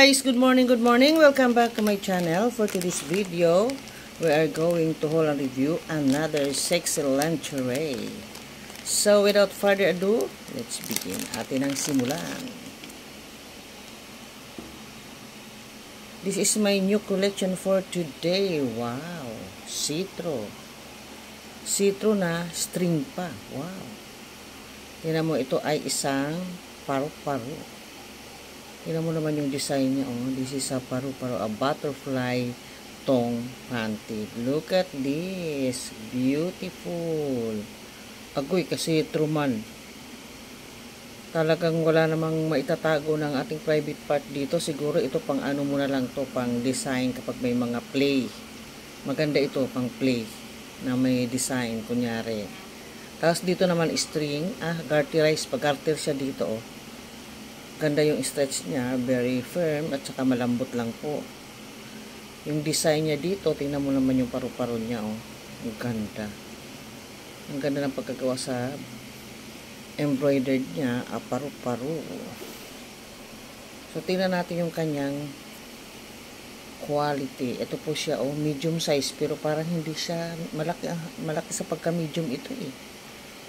guys, good morning, welcome back to my channel. For today's video, we are going to haul and review another sexy lingerie. So without further ado, let's begin. Atin ang simulan. This is my new collection for today. Wow, citro na string pa. Wow, tingnan mo, ito ay isang paru-paro. Tingnan mo naman yung design niya. Oh. This is a paru-paro, a butterfly tong panty. Look at this. Beautiful. Agoy, kasi truman. Talagang wala namang maitatago ng ating private part dito. Siguro ito pang ano muna lang to, pang design kapag may mga play. Maganda ito, pang play na may design, kunyari. Tapos dito naman string. Garterize. Pag-garter siya dito, oh. Ganda yung stretch niya, very firm at saka malambot lang po. Yung design niya dito, tingnan mo naman yung paru-paro niya, oh. Ang ganda. Ang ganda ng pagkagawa sa embroidered niya, paru-paro. So tingnan natin yung kanyang quality. Ito po siya, oh, medium size, pero parang hindi siya malaki sa pagka-medium ito eh.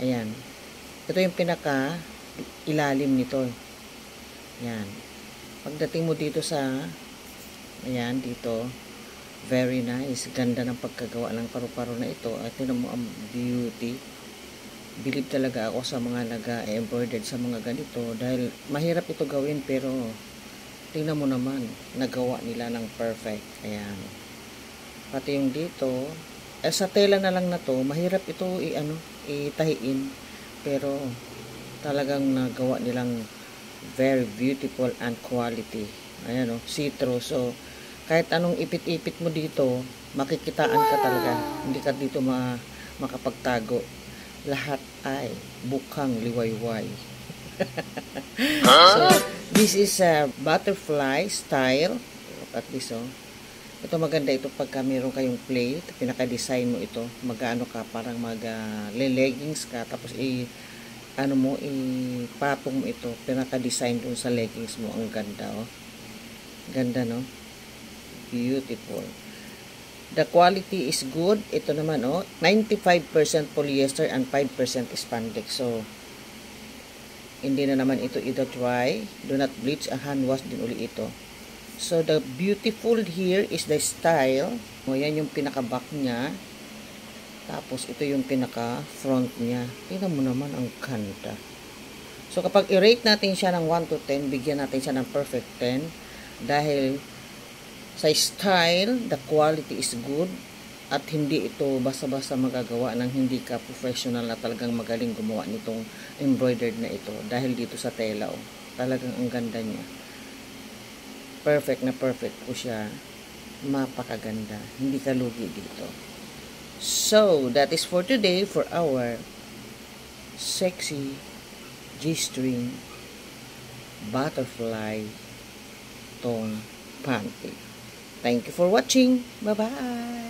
Ayan. Ito yung pinaka ilalim nito. Yan. Pagdating mo dito sa, ayan, dito, very nice. Ganda ng pagkagawa ng paru-paro na ito. At tingnan mo ang beauty. Believe talaga ako sa mga nag-embroidered sa mga ganito. Dahil mahirap ito gawin, pero tingnan mo naman, nagawa nila ng perfect. Ayan. Pati yung dito, sa tela na lang na to, mahirap ito itahiin. Pero talagang nagawa nilang very beautiful and quality. Ayan, oh, citro. So kahit anong ipit-ipit mo dito, makikitaan ka talaga. Hindi ka dito makapagtago. Lahat ay bukang liwayway. So this is a butterfly style. Look at this, oh. Ito maganda ito pagka meron kayong play. Pinaka-design mo ito. Mag-ano ka, parang mag-leggings ka. Tapos ipapong mo ito, pinaka-design dun sa leggings mo. Ang ganda, oh. Ganda, no? Beautiful. The quality is good. Ito naman, oh, 95% polyester and 5% spandex. So, hindi na naman ito either dry. Do not bleach, hand wash din uli ito. So, the beautiful here is the style. O, yan yung pinaka-back niya. Tapos, ito yung pinaka-front niya. Tingnan mo naman, ang ganda. So, kapag i-rate natin siya ng 1 to 10, bigyan natin siya ng perfect 10. Dahil, sa style, the quality is good. At hindi ito basta-basta magagawa ng hindi ka professional na talagang magaling gumawa nitong embroidered na ito. Dahil dito sa tela, oh. Talagang ang ganda niya. Perfect na perfect po siya. Mapakaganda. Hindi ka lugi dito. So, that is for today for our sexy G-string butterfly tong panty. Thank you for watching. Bye-bye.